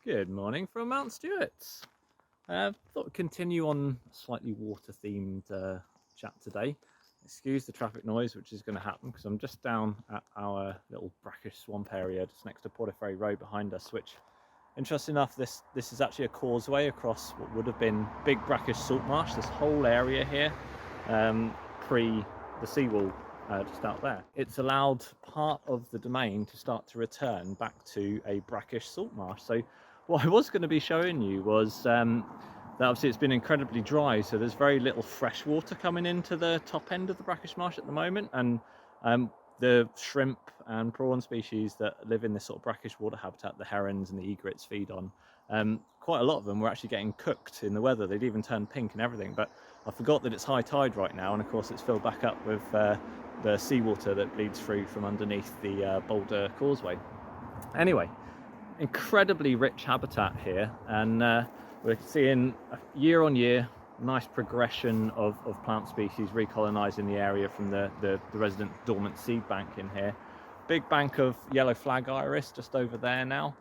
Good morning from Mount Stewart. Thought I'd continue on a slightly water themed chat today. Excuse the traffic noise which is going to happen because I'm just down at our little brackish swamp area just next to Portaferry Road behind us, which, interesting enough, this is actually a causeway across what would have been big brackish salt marsh, this whole area here, pre the seawall just out there. It's allowed part of the domain to start to return back to a brackish salt marsh. So what I was going to be showing you was that obviously it's been incredibly dry, so there's very little fresh water coming into the top end of the brackish marsh at the moment, and the shrimp and prawn species that live in this sort of brackish water habitat, the herons and the egrets feed on, quite a lot of them were actually getting cooked in the weather. They'd even turned pink and everything, but I forgot that it's high tide right now, and of course it's filled back up with the seawater that bleeds through from underneath the boulder causeway. Anyway, incredibly rich habitat here, and we're seeing year on year nice progression of plant species recolonising the area from the resident dormant seed bank in here. Big bank of yellow flag iris just over there now.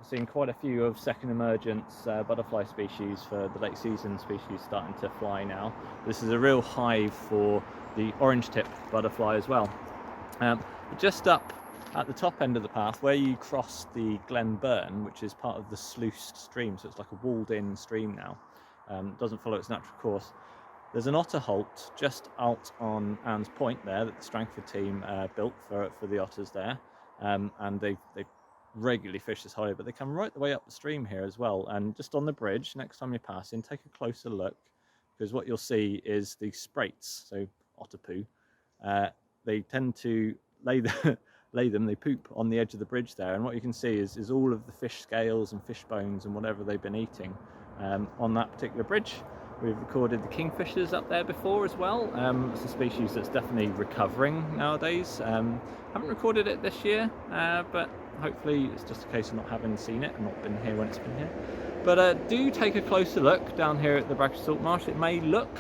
Seeing quite a few of second emergence butterfly species for the late season species starting to fly now. This is a real hive for the orange tip butterfly as well. Just up at the top end of the path where you cross the Glen Burn, which is part of the sluiced stream, so it's like a walled in stream now, doesn't follow its natural course. There's an otter holt just out on Anne's Point there that the Strangford team built for the otters there, and they regularly fish this hollow, but they come right the way up the stream here as well. And just on the bridge, next time you're passing, take a closer look, because what you'll see is the Sprites, so otter poo. They tend to they poop on the edge of the bridge there, and what you can see is all of the fish scales and fish bones and whatever they've been eating on that particular bridge. We've recorded the Kingfishers up there before as well. It's a species that's definitely recovering nowadays. Haven't recorded it this year, but hopefully it's just a case of not having seen it and not been here when it's been here. But do take a closer look down here at the Brackish Salt Marsh. It may look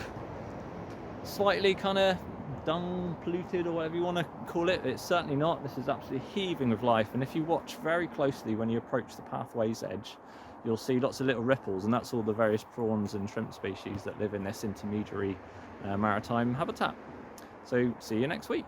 slightly kind of dung, polluted, or whatever you want to call it. It's certainly not. This is absolutely heaving with life, and if you watch very closely when you approach the pathway's edge, you'll see lots of little ripples, and that's all the various prawns and shrimp species that live in this intermediary maritime habitat. So see you next week.